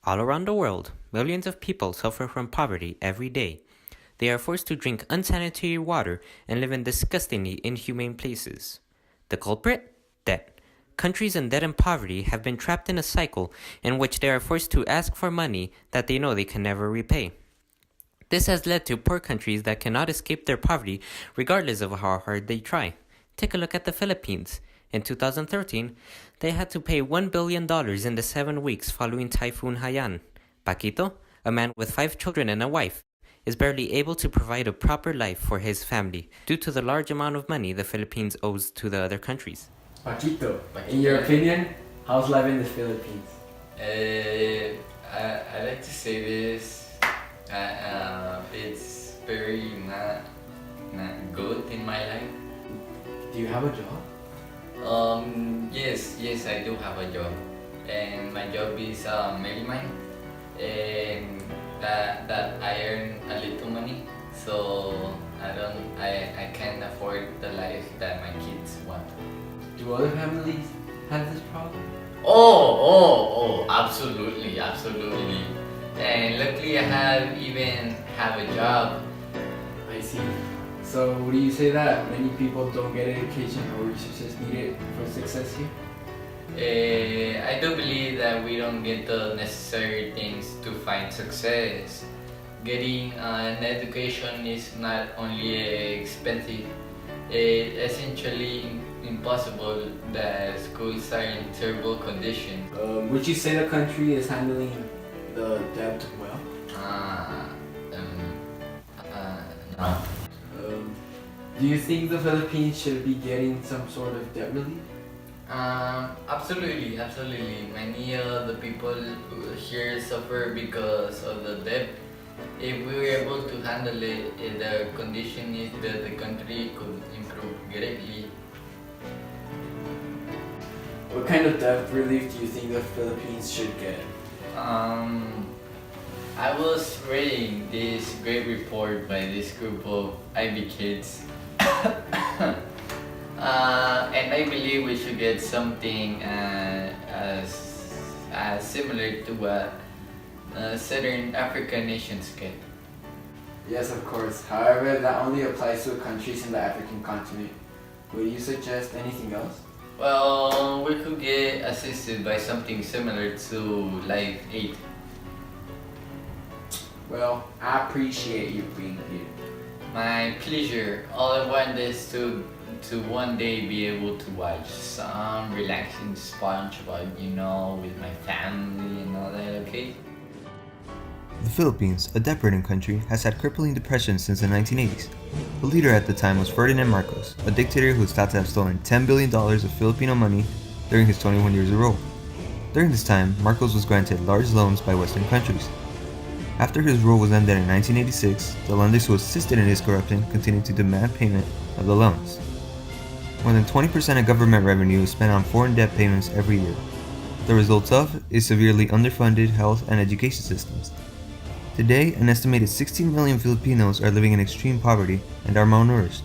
All around the world, millions of people suffer from poverty every day. They are forced to drink unsanitary water and live in disgustingly inhumane places. The culprit? Debt. Countries in debt and poverty have been trapped in a cycle in which they are forced to ask for money that they know they can never repay. This has led to poor countries that cannot escape their poverty regardless of how hard they try. Take a look at the Philippines. In 2013, they had to pay $1 billion in the 7 weeks following Typhoon Haiyan. Paquito, a man with 5 children and a wife, is barely able to provide a proper life for his family due to the large amount of money the Philippines owes to the other countries. Paquito, in your opinion, how's life in the Philippines? I like to say this. It's very not good in my life. Do you have a job? Yes, I do have a job, and my job is mailman, and that I earn a little money, so I can't afford the life that my kids want. Do other families have this problem? Absolutely. And luckily I even have a job. I see. So would you say that many people don't get education or resources needed for success here? I do believe that we don't get the necessary things to find success. Getting an education is not only expensive, it's essentially impossible. The schools are in terrible condition. Would you say the country is handling the debt well? No. Do you think the Philippines should be getting some sort of debt relief? Absolutely. Many of the people here suffer because of the debt. If we were able to handle it, the condition is that the country could improve greatly. What kind of debt relief do you think the Philippines should get? I was reading this great report by this group of IB kids. And I believe we should get something as similar to what Southern African nations get. Yes, of course. However, that only applies to countries in the African continent. Would you suggest anything else? Well, we could get assisted by something similar to Life Aid. Well, I appreciate you being here. My pleasure. All I want is to one day be able to watch some relaxing SpongeBob, with my family and all that, okay? The Philippines, a debt-ridden country, has had crippling depression since the 1980s. The leader at the time was Ferdinand Marcos, a dictator who is thought to have stolen $10 billion of Filipino money during his 21 years of rule. During this time, Marcos was granted large loans by Western countries. After his rule was ended in 1986, the lenders who assisted in his corruption continued to demand payment of the loans. More than 20% of government revenue is spent on foreign debt payments every year. The result of is severely underfunded health and education systems. Today, an estimated 16 million Filipinos are living in extreme poverty and are malnourished.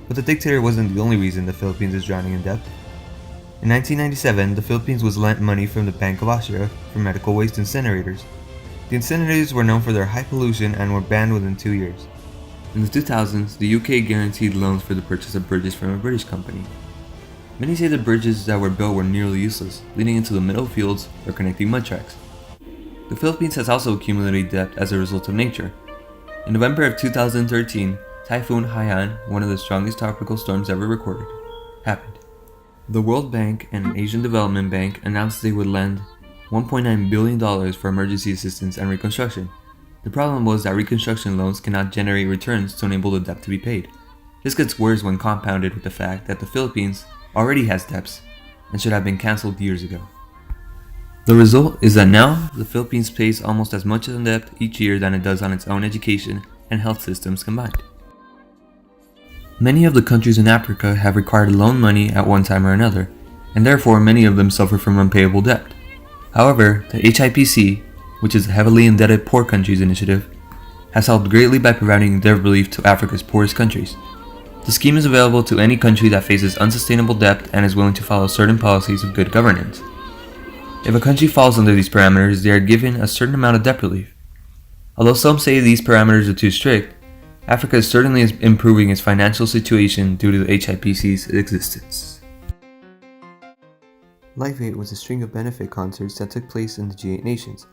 But the dictator wasn't the only reason the Philippines is drowning in debt. In 1997, the Philippines was lent money from the Bank of Austria for medical waste incinerators. The incinerators were known for their high pollution and were banned within 2 years. In the 2000s, the UK guaranteed loans for the purchase of bridges from a British company. Many say the bridges that were built were nearly useless, leading into the middle fields or connecting mud tracks. The Philippines has also accumulated debt as a result of nature. In November of 2013, Typhoon Haiyan, one of the strongest tropical storms ever recorded, happened. The World Bank and Asian Development Bank announced they would lend $1.9 billion for emergency assistance and reconstruction. The problem was that reconstruction loans cannot generate returns to enable the debt to be paid. This gets worse when compounded with the fact that the Philippines already has debts and should have been cancelled years ago. The result is that now the Philippines pays almost as much in debt each year than it does on its own education and health systems combined. Many of the countries in Africa have required loan money at one time or another, and therefore many of them suffer from unpayable debt. However, the HIPC, which is the Heavily Indebted Poor Countries Initiative, has helped greatly by providing debt relief to Africa's poorest countries. The scheme is available to any country that faces unsustainable debt and is willing to follow certain policies of good governance. If a country falls under these parameters, they are given a certain amount of debt relief. Although some say these parameters are too strict, Africa is certainly improving its financial situation due to the HIPC's existence. Live 8 was a string of benefit concerts that took place in the G8 nations,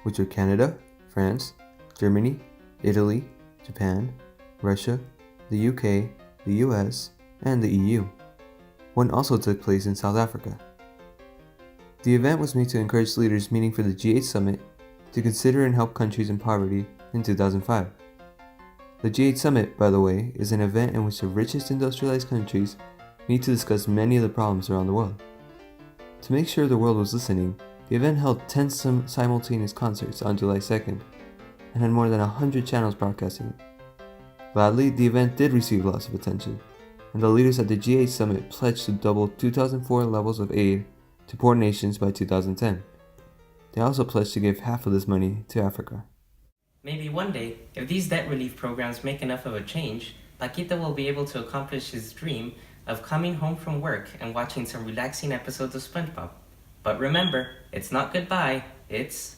which were Canada, France, Germany, Italy, Japan, Russia, the UK, the US, and the EU. One also took place in South Africa. The event was made to encourage leaders meeting for the G8 summit to consider and help countries in poverty in 2005. The G8 summit, by the way, is an event in which the richest industrialized countries meet to discuss many of the problems around the world. To make sure the world was listening, the event held 10 simultaneous concerts on July 2nd and had more than 100 channels broadcasting it. Gladly, the event did receive lots of attention, and the leaders at the G8 summit pledged to double 2004 levels of aid to poor nations by 2010. They also pledged to give half of this money to Africa. Maybe one day, if these debt relief programs make enough of a change, Paquita will be able to accomplish his dream of coming home from work and watching some relaxing episodes of SpongeBob. But remember, it's not goodbye, it's